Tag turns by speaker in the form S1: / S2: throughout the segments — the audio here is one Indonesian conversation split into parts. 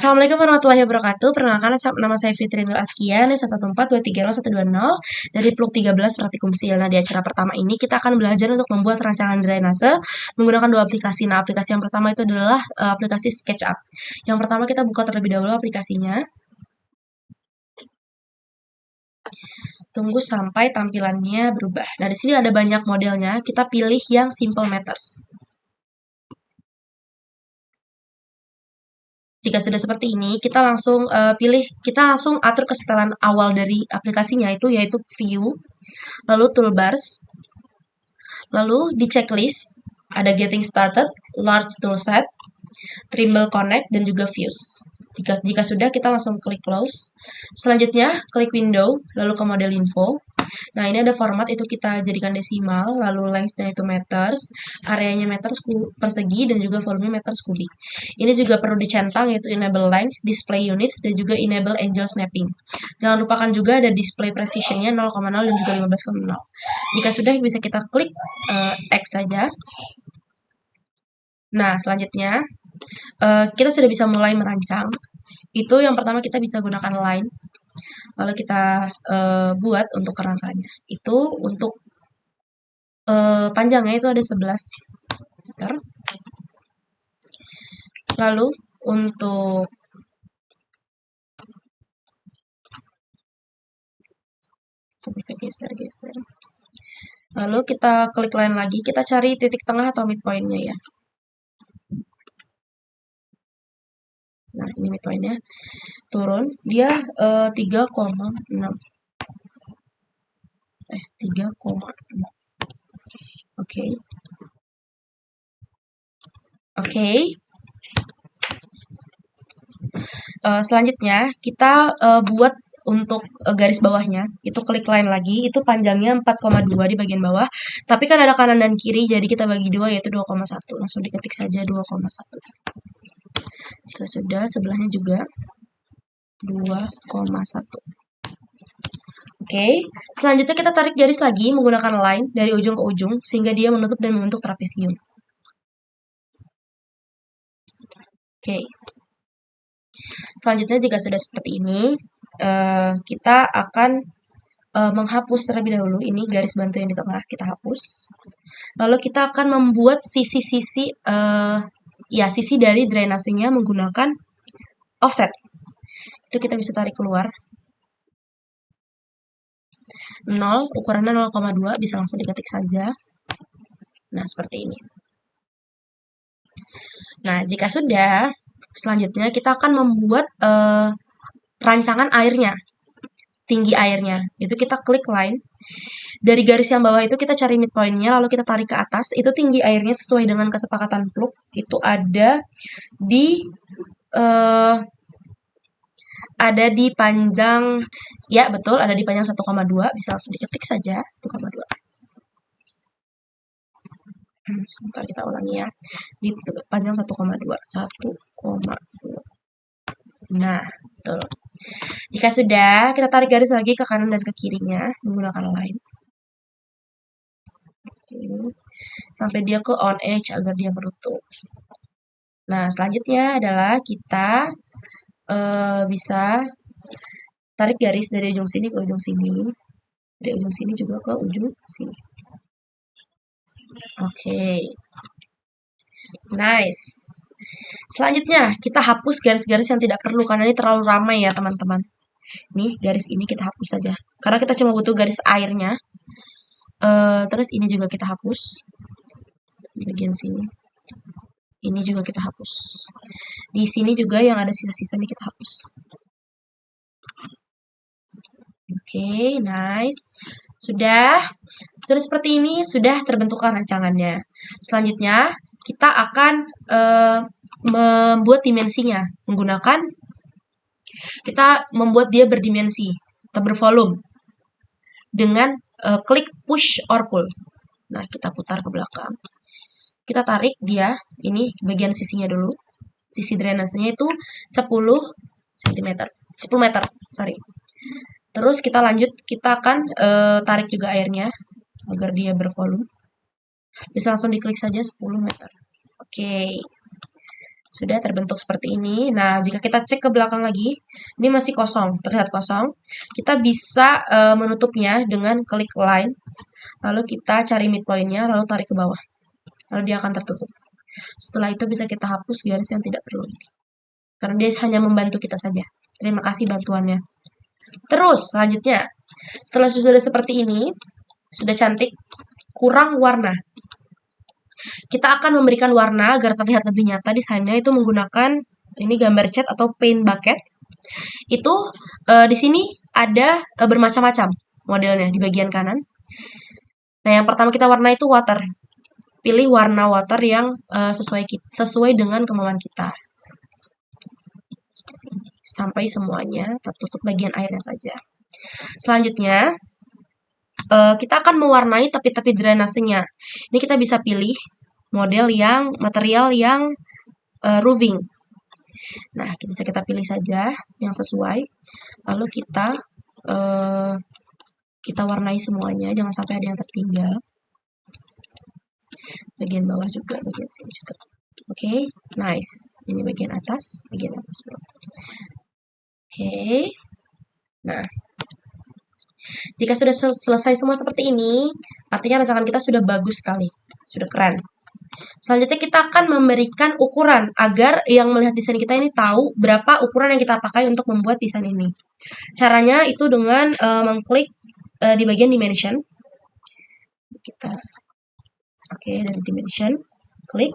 S1: Assalamualaikum warahmatullahi wabarakatuh. Perkenalkan, nama saya Fitri Nur Askia, NIM 114230120 dari Pluk 13 Praktikum Sil. Nah, di acara pertama ini kita akan belajar untuk membuat rancangan drainase menggunakan dua aplikasi. Nah, aplikasi yang pertama itu adalah aplikasi SketchUp. Yang pertama kita buka terlebih dahulu aplikasinya. Tunggu sampai tampilannya berubah. Nah, di sini ada banyak modelnya. Kita pilih yang Simple Matters. Jika sudah seperti ini, kita langsung kita langsung atur kesetelan awal dari aplikasinya yaitu View, lalu Toolbars, lalu di checklist ada Getting Started, Large Toolset, Trimble Connect, dan juga Views. Jika sudah, kita langsung klik Close. Selanjutnya, klik Window, lalu ke Model Info. Nah, ini ada format, itu kita jadikan desimal, lalu length-nya itu meters, areanya meters persegi, dan juga volume meters kubik. Ini juga perlu dicentang, yaitu enable length, display units, dan juga enable angel snapping. Jangan lupakan juga ada display precision-nya 0,0 dan juga 15,0. Jika sudah, bisa kita klik X saja. Nah, selanjutnya, kita sudah bisa mulai merancang. Itu yang pertama kita bisa gunakan line. Lalu kita buat untuk kerangkanya. Itu untuk panjangnya itu ada 11 meter. Lalu untuk kita bisa geser-geser. Lalu kita klik line lagi, kita cari titik tengah atau midpoint-nya ya. Nah, ini midpoint-nya. Turun, dia 3,6. 3,6. Oke. Selanjutnya kita buat untuk garis bawahnya, itu klik line lagi, itu panjangnya 4,2 di bagian bawah, tapi kan ada kanan dan kiri, jadi kita bagi dua yaitu 2,1, langsung diketik saja 2,1. Jika sudah, sebelahnya juga 2,1. Oke, selanjutnya kita tarik garis lagi menggunakan line dari ujung ke ujung, sehingga dia menutup dan membentuk trapesium. Oke. Selanjutnya jika sudah seperti ini, kita akan menghapus terlebih dahulu ini garis bantu yang di tengah, kita hapus. Lalu kita akan membuat sisi-sisi sisi dari drainasenya menggunakan offset. Itu kita bisa tarik keluar. 0, ukurannya 0,2, bisa langsung diketik saja. Nah, seperti ini. Nah, jika sudah, selanjutnya kita akan membuat rancangan airnya, tinggi airnya. Itu kita klik line. Dari garis yang bawah itu kita cari midpoint-nya, lalu kita tarik ke atas. Itu tinggi airnya sesuai dengan kesepakatan Pluk. Itu ada di panjang, ya betul, ada di panjang 1,2. Bisa langsung diketik saja, 1,2. Sebentar kita ulangi ya. Di panjang 1,2. 1,2. Nah, betul. Jika sudah, kita tarik garis lagi ke kanan dan ke kirinya menggunakan line. Sampai dia ke on edge agar dia menutup. Nah, selanjutnya adalah kita bisa tarik garis dari ujung sini ke ujung sini. Dari ujung sini juga ke ujung sini. Oke. Nice. Selanjutnya, kita hapus garis-garis yang tidak perlu karena ini terlalu ramai ya, teman-teman. Nih, garis ini kita hapus saja. Karena kita cuma butuh garis airnya. Terus ini juga kita hapus. Bagian sini. Ini juga kita hapus. Di sini juga yang ada sisa-sisa ini kita hapus. Oke, nice. Sudah seperti ini, sudah terbentukkan rancangannya. Selanjutnya, kita akan membuat dimensinya menggunakan, kita membuat dia berdimensi atau bervolume dengan klik push or pull. Nah, kita putar ke belakang. Kita tarik dia, ini bagian sisinya dulu. Sisi drainasenya itu 10 meter, sorry. Terus kita lanjut, kita akan tarik juga airnya agar dia bervolume. Bisa langsung diklik saja 10 meter. Oke. Sudah terbentuk seperti ini. Nah, jika kita cek ke belakang lagi, ini masih kosong, terlihat kosong. Kita bisa menutupnya dengan klik line, lalu kita cari midpoint-nya, lalu tarik ke bawah. Lalu dia akan tertutup. Setelah itu bisa kita hapus garis yang tidak perlu ini. Karena dia hanya membantu kita saja. Terima kasih bantuannya. Terus, selanjutnya, setelah sudah seperti ini, sudah cantik, kurang warna. Kita akan memberikan warna agar terlihat lebih nyata desainnya itu menggunakan ini gambar cat atau paint bucket. Itu di sini ada bermacam-macam modelnya di bagian kanan. Nah, yang pertama kita warna itu water. Pilih warna water yang sesuai dengan kemauan kita. Seperti ini. Sampai semuanya tertutup bagian airnya saja. Selanjutnya, kita akan mewarnai tepi-tepi drainasenya. Ini kita bisa pilih material yang roofing. Nah, bisa kita pilih saja yang sesuai. Lalu kita warnai semuanya, jangan sampai ada yang tertinggal. Bagian bawah juga, bagian sini juga. Oke, nice. Ini bagian atas bro. Oke. Nah, jika sudah selesai semua seperti ini, artinya rancangan kita sudah bagus sekali, sudah keren. Selanjutnya kita akan memberikan ukuran agar yang melihat desain kita ini tahu berapa ukuran yang kita pakai untuk membuat desain ini. Caranya itu dengan mengklik di bagian dimension. Dari dimension, klik.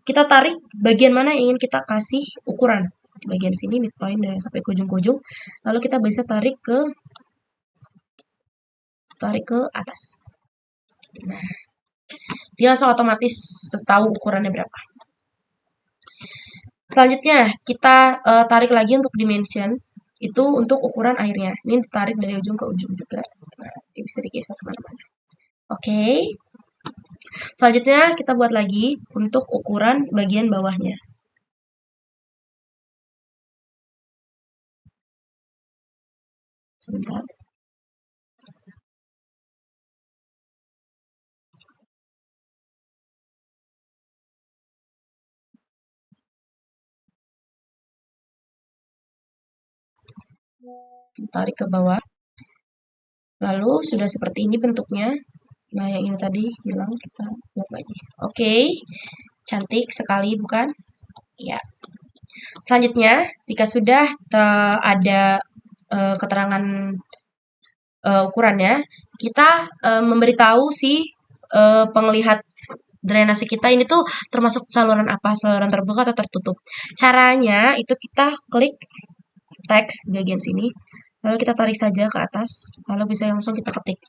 S1: Kita tarik bagian mana yang ingin kita kasih ukuran. Di bagian sini midpoint dan sampai ke ujung-ujung. Lalu kita bisa tarik ke atas. Nah, dia langsung otomatis tahu ukurannya berapa. Selanjutnya, kita tarik lagi untuk dimension. Itu untuk ukuran airnya. Ini ditarik dari ujung ke ujung juga. Nah, ini bisa digeser kemana-mana. Oke. Selanjutnya, kita buat lagi untuk ukuran bagian bawahnya. Sebentar. Tarik ke bawah. Lalu sudah seperti ini bentuknya. Nah, yang ini tadi hilang, kita buat lagi. Oke, cantik sekali bukan? Ya. Selanjutnya, jika sudah ada keterangan ukurannya, kita memberitahu si penglihat drainase kita ini tuh termasuk saluran apa, saluran terbuka atau tertutup. Caranya itu kita klik teks di bagian sini, lalu kita tarik saja ke atas, lalu bisa langsung kita ketik.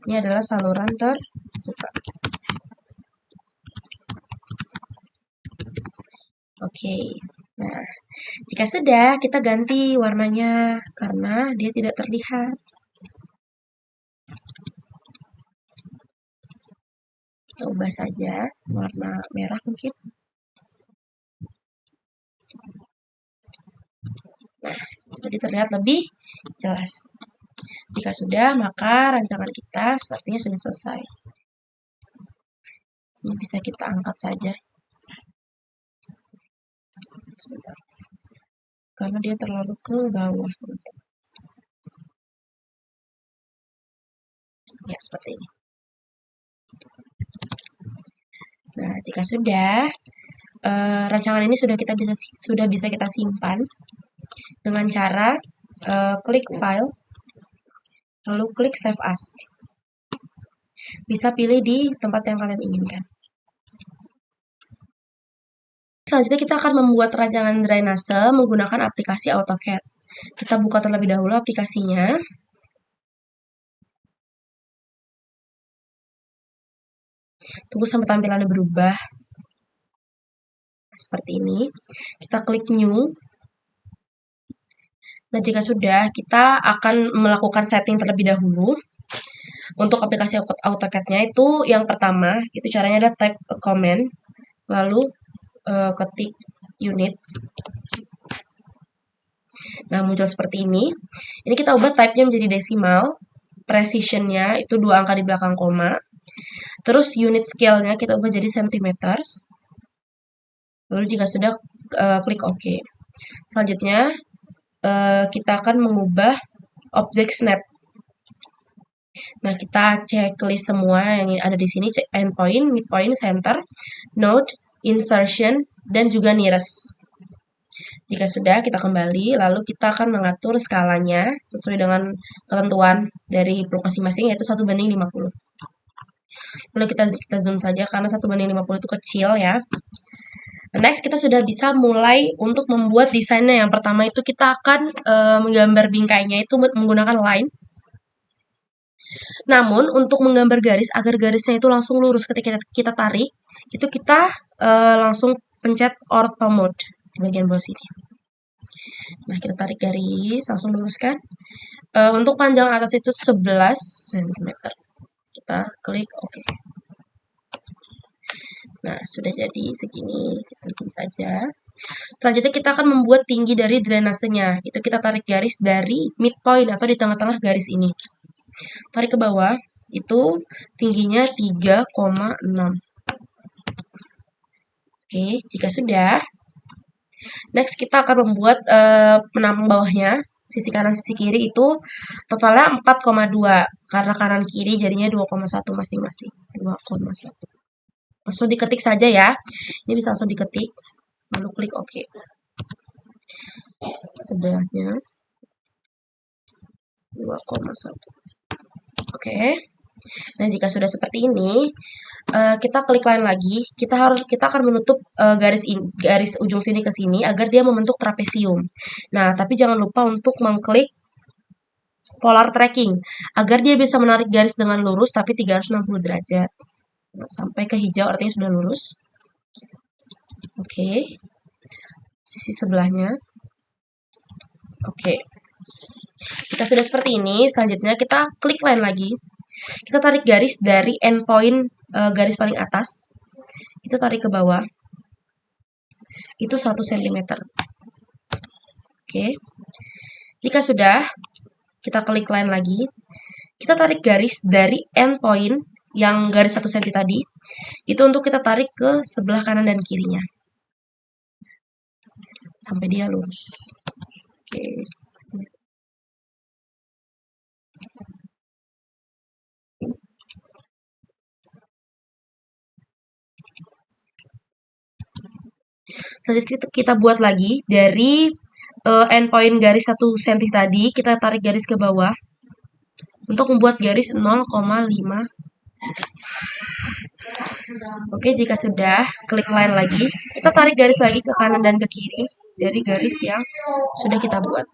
S1: Ini adalah saluran terbuka. Oke. Nah, jika sudah, kita ganti warnanya karena dia tidak terlihat. Kita ubah saja warna merah mungkin. Nah, jadi terlihat lebih jelas. Jika sudah, maka rancangan kita sepertinya sudah selesai. Ini bisa kita angkat saja. Sebentar. Karena dia terlalu ke bawah, teman-teman. Ya, seperti ini. Nah, jika sudah, rancangan ini sudah bisa kita simpan dengan cara klik file, lalu klik save as. Bisa pilih di tempat yang kalian inginkan. Selanjutnya kita akan membuat rancangan drainase menggunakan aplikasi AutoCAD. Kita buka terlebih dahulu aplikasinya. Tunggu sampai tampilannya berubah. Seperti ini. Kita klik new. Nah, jika sudah, kita akan melakukan setting terlebih dahulu. Untuk aplikasi AutoCAD-nya itu yang pertama, itu caranya ada type a comment, lalu ketik unit. Nah, muncul seperti ini. Ini kita ubah type-nya menjadi desimal, precision-nya itu 2 angka di belakang koma. Terus unit scale-nya kita ubah jadi centimeters. Lalu jika sudah, klik OK. Selanjutnya, kita akan mengubah objek snap. Nah, kita checklist semua yang ada di sini, endpoint, midpoint, center, node, insertion, dan juga nearest. Jika sudah, kita kembali, lalu kita akan mengatur skalanya sesuai dengan ketentuan dari blok masing-masing, yaitu 1:50. Lalu kita zoom saja, karena 1:50 itu kecil ya. Next, kita sudah bisa mulai untuk membuat desainnya. Yang pertama itu kita akan menggambar bingkainya itu menggunakan line. Namun, untuk menggambar garis, agar garisnya itu langsung lurus ketika kita tarik, itu kita langsung pencet Ortho Mode di bagian bawah sini. Nah, kita tarik garis, langsung luruskan. Untuk panjang atas itu 11 cm. Kita klik OK. Nah, sudah jadi segini. Kita zoom saja. Selanjutnya kita akan membuat tinggi dari drainasenya. Itu kita tarik garis dari midpoint atau di tengah-tengah garis ini. Tarik ke bawah, itu tingginya 3,6. Oke, jika sudah, next kita akan membuat penambang bawahnya. Sisi kanan, sisi kiri itu totalnya 4,2. Karena kanan kiri jadinya 2,1 masing-masing. 2,1. Langsung diketik saja ya. Ini bisa langsung diketik. Lalu klik OK. Sebelahnya 2,1. Oke. Nah, jika sudah seperti ini, kita klik line lagi. Kita akan menutup garis ujung sini ke sini agar dia membentuk trapesium. Nah, tapi jangan lupa untuk mengklik polar tracking agar dia bisa menarik garis dengan lurus tapi 360 derajat. Nah, sampai ke hijau artinya sudah lurus. Oke. Sisi sebelahnya. Oke. Jika sudah seperti ini, selanjutnya kita klik line lagi. Kita tarik garis dari endpoint garis paling atas. Itu tarik ke bawah. Itu 1 cm. Oke. Jika sudah, kita klik line lagi. Kita tarik garis dari endpoint yang garis 1 cm tadi. Itu untuk kita tarik ke sebelah kanan dan kirinya. Sampai dia lurus. Oke. Selanjutnya kita buat lagi dari endpoint garis 1 cm tadi, kita tarik garis ke bawah untuk membuat garis 0,5. Oke, jika sudah, klik line lagi. Kita tarik garis lagi ke kanan dan ke kiri dari garis yang sudah kita buat.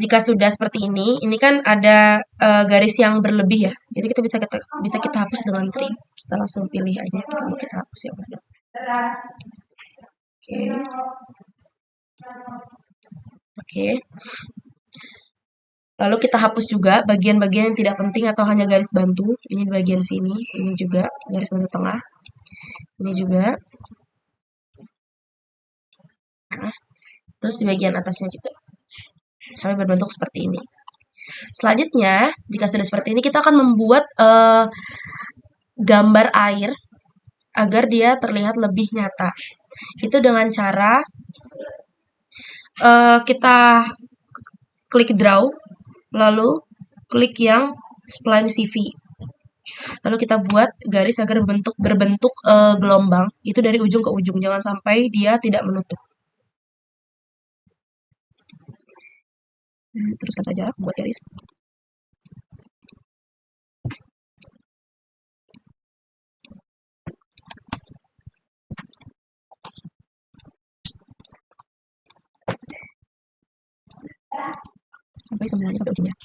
S1: Jika sudah seperti ini kan ada garis yang berlebih ya. Jadi kita bisa kita hapus dengan trim. Kita langsung pilih aja kita mau kita hapus yang mana. Oke. Oke. Lalu kita hapus juga bagian-bagian yang tidak penting atau hanya garis bantu. Ini di bagian sini, ini juga garis bantu tengah. Ini juga. Nah, terus di bagian atasnya juga. Sampai berbentuk seperti ini. Selanjutnya, jika sudah seperti ini, kita akan membuat gambar air agar dia terlihat lebih nyata. Itu dengan cara kita klik draw, lalu klik yang spline CV. Lalu kita buat garis agar berbentuk gelombang. Itu dari ujung ke ujung, jangan sampai dia tidak menutup. Teruskan saja buat garis. Sampai semuanya sampai ujungnya.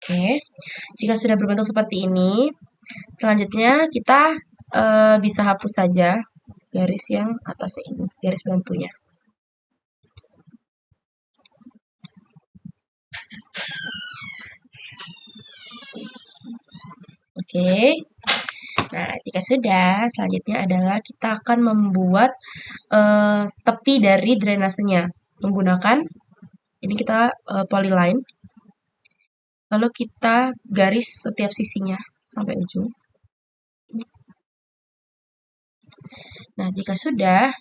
S1: Oke, jika sudah berbentuk seperti ini, selanjutnya kita bisa hapus saja garis yang atasnya ini, garis bantunya. Oke. Nah, jika sudah, selanjutnya adalah kita akan membuat tepi dari drainasenya menggunakan ini kita polyline. Lalu kita garis setiap sisinya sampai ujung. Nah, jika sudah,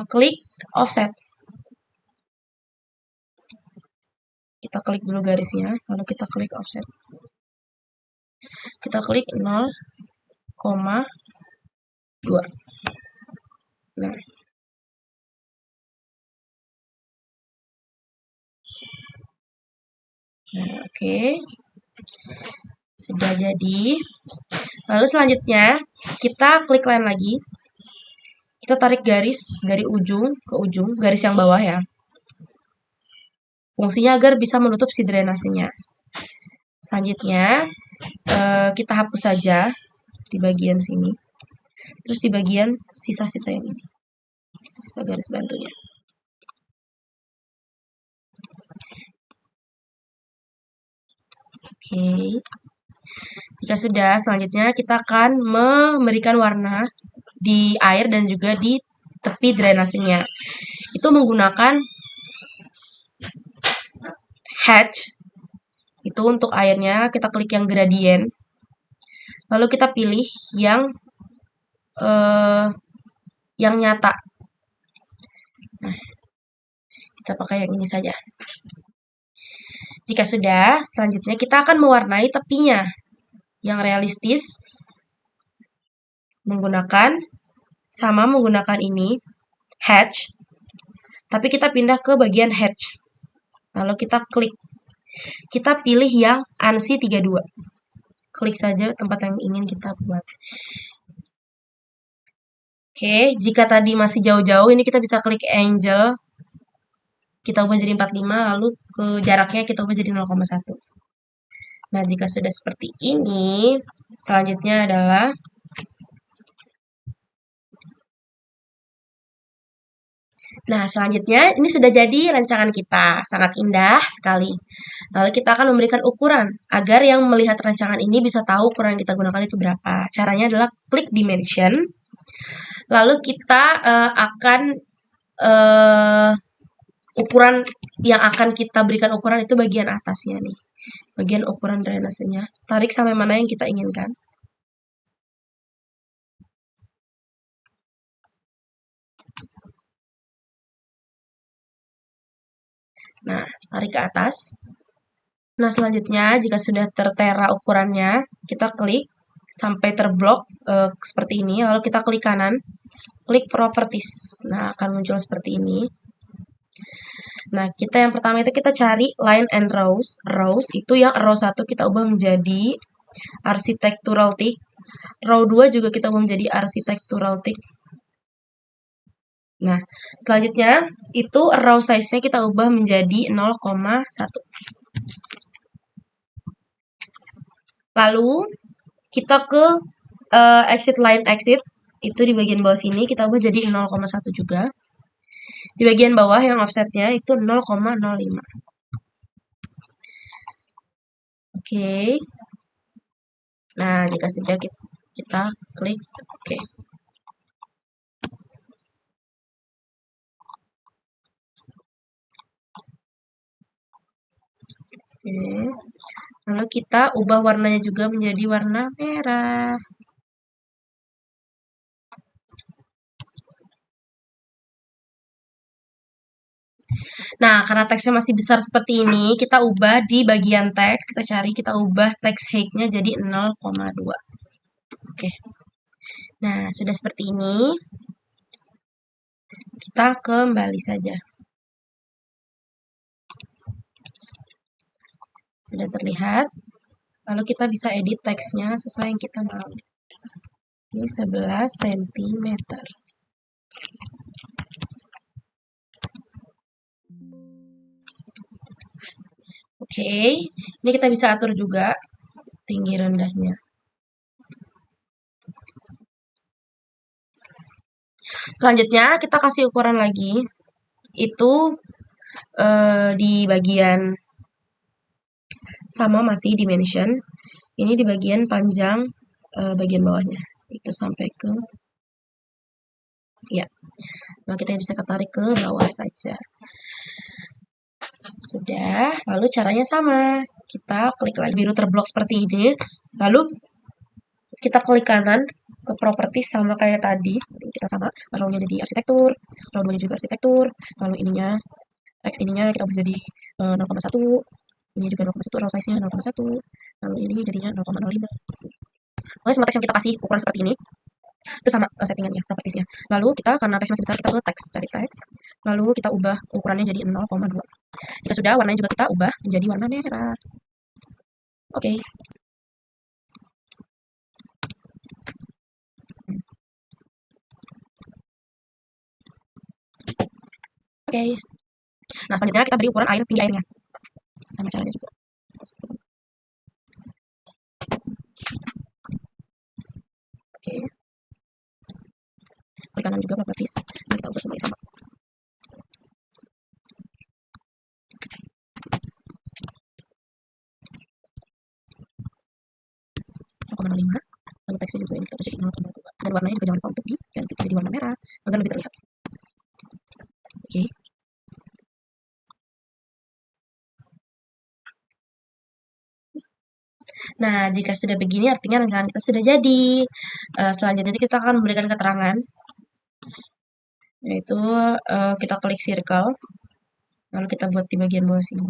S1: klik offset. Kita klik dulu garisnya, lalu kita klik offset. Kita klik 0,2. Nah, oke. Sudah jadi. Lalu selanjutnya, kita klik line lagi. Kita tarik garis dari ujung ke ujung, garis yang bawah ya. Fungsinya agar bisa menutup si drainasenya. Selanjutnya, kita hapus saja di bagian sini. Terus di bagian sisa-sisa yang ini. Sisa-sisa garis bantunya. Oke. Jika sudah, selanjutnya kita akan memberikan warna di air dan juga di tepi drainasenya. Itu menggunakan hatch. Itu untuk airnya, kita klik yang gradient. Lalu kita pilih yang nyata. Nah, kita pakai yang ini saja. Jika sudah, selanjutnya kita akan mewarnai tepinya yang realistis menggunakan ini hatch, tapi kita pindah ke bagian hatch. Lalu kita klik. Kita pilih yang ANSI 32. Klik saja tempat yang ingin kita buat. Oke, jika tadi masih jauh-jauh, ini kita bisa klik angle. Kita ubah jadi 45, lalu ke jaraknya kita ubah jadi 0,1. Nah, jika sudah seperti ini, selanjutnya adalah selanjutnya ini sudah jadi rancangan kita. Sangat indah sekali. Lalu kita akan memberikan ukuran agar yang melihat rancangan ini bisa tahu ukuran yang kita gunakan itu berapa. Caranya adalah klik dimension. Lalu kita akan ukuran yang akan kita berikan ukuran itu bagian atasnya nih. Bagian ukuran drainasenya. Tarik sampai mana yang kita inginkan. Nah, tarik ke atas. Nah, selanjutnya jika sudah tertera ukurannya, kita klik sampai terblok seperti ini. Lalu kita klik kanan, klik properties. Nah, akan muncul seperti ini. Nah, kita yang pertama itu kita cari line and rows. Rows itu yang row 1 kita ubah menjadi architectural tick. Row 2 juga kita ubah menjadi architectural tick. Nah, selanjutnya itu row size-nya kita ubah menjadi 0,1. Lalu kita ke exit line exit, itu di bagian bawah sini kita ubah jadi 0,1 juga. Di bagian bawah yang offsetnya itu 0,05. Oke. Nah, jika sudah kita klik oke. Oke. Lalu kita ubah warnanya juga menjadi warna merah. Nah, karena teksnya masih besar seperti ini, kita ubah di bagian teks, kita ubah teks height-nya jadi 0,2. Oke. Nah, sudah seperti ini. Kita kembali saja. Sudah terlihat. Lalu kita bisa edit teksnya sesuai yang kita mau. Ini 11 cm. Oke, ini kita bisa atur juga tinggi rendahnya. Selanjutnya kita kasih ukuran lagi. Itu di bagian sama masih dimension. Ini di bagian panjang bagian bawahnya. Itu sampai ke ya. Nah, kita bisa ketarik ke bawah saja. Sudah, lalu caranya sama. Kita klik lagi biru terblok seperti ini. Lalu kita klik kanan ke properti sama kayak tadi. Kita sama, lalu jadi arsitektur, lalu juga arsitektur, lalu ininya X ininya kita bisa jadi 0,1, ini juga 0,1, row size-nya 0,1, lalu ini jadinya 0,05. Pokoknya semua teks yang kita kasih ukuran seperti ini, itu sama settingannya, propertiesnya. Lalu kita, karena teks masih besar, kita ke teks, cari teks, lalu kita ubah ukurannya jadi 0,2. Jika sudah, warnanya juga kita ubah menjadi warna merah. Oke. Oke. Nah, selanjutnya kita beri ukuran air, tinggi airnya. Sama caranya juga. Oke. Klik kanan juga properties. Nah, kita ubah semuanya sama. lima. Lalu teksnya juga ini kita jadi 0,2. Dan warnanya juga jangan lupa untuk diganti jadi warna merah agar lebih terlihat. Oke. Nah, jika sudah begini artinya rancangan kita sudah jadi. Selanjutnya kita akan memberikan keterangan, yaitu kita klik circle, lalu kita buat di bagian bawah sini.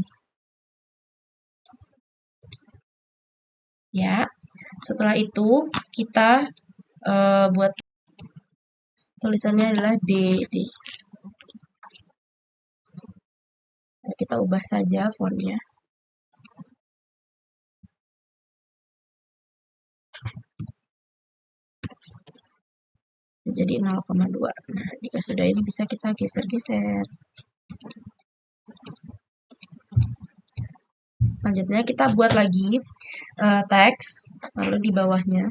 S1: Ya, setelah itu kita buat tulisannya adalah DD. Nah, kita ubah saja fontnya. Jadi 0,2. Nah, jika sudah ini bisa kita geser-geser. Selanjutnya kita buat lagi teks, lalu di bawahnya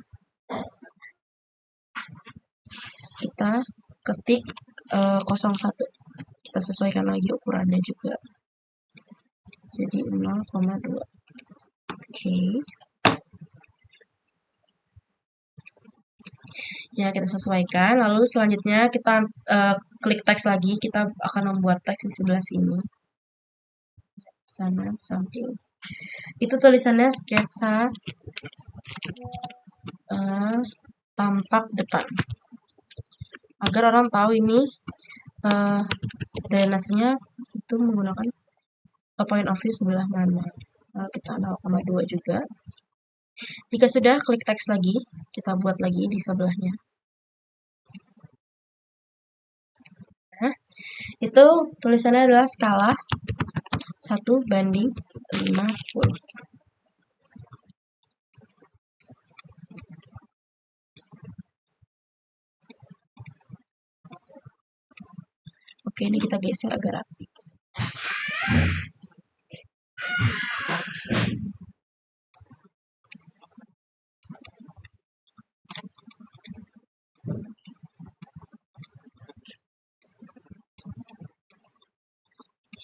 S1: kita ketik 01. Kita sesuaikan lagi ukurannya juga. Jadi 0,2. Oke. Ya, kita sesuaikan. Lalu selanjutnya kita klik teks lagi. Kita akan membuat teks di sebelah sini. Sana, samping. Itu tulisannya sketsa tampak depan. Agar orang tahu ini drainasenya itu menggunakan point of view sebelah mana. Lalu kita 0,2 juga. Jika sudah, klik teks lagi. Kita buat lagi di sebelahnya. Nah, itu tulisannya adalah skala 1:50. Oke, ini kita geser agar rapi.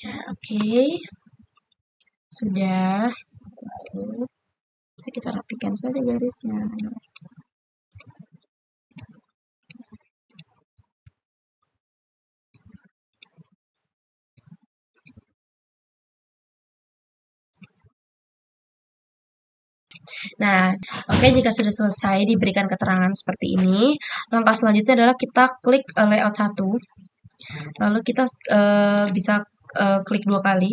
S1: Ya, oke. Sudah. Lalu bisa kita rapikan saja garisnya. Nah, oke, jika sudah selesai diberikan keterangan seperti ini, langkah selanjutnya adalah kita klik layout 1. Lalu kita bisa klik 2 kali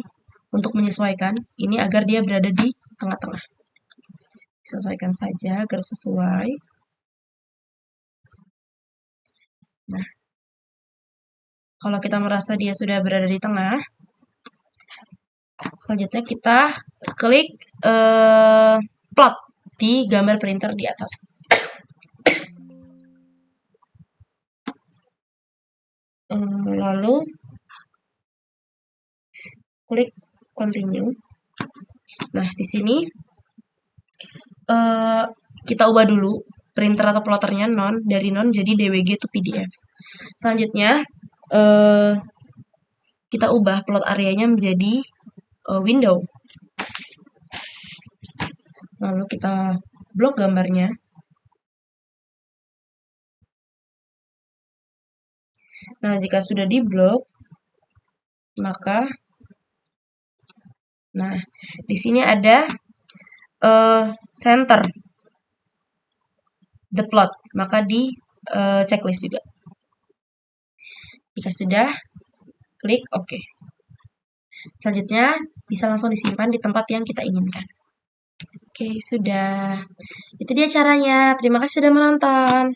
S1: untuk menyesuaikan ini agar dia berada di tengah-tengah. Sesuaikan saja agar sesuai. Nah, kalau kita merasa dia sudah berada di tengah, selanjutnya kita klik plot di gambar printer di atas. Lalu klik continue. Nah, di sini kita ubah dulu printer atau ploternya dari non jadi DWG to PDF. Selanjutnya kita ubah plot areanya menjadi window. Lalu kita blok gambarnya. Nah, jika sudah diblok, maka di sini ada center the plot, maka di checklist juga. Jika sudah, klik OK. Selanjutnya, bisa langsung disimpan di tempat yang kita inginkan. Oke, sudah. Itu dia caranya. Terima kasih sudah menonton.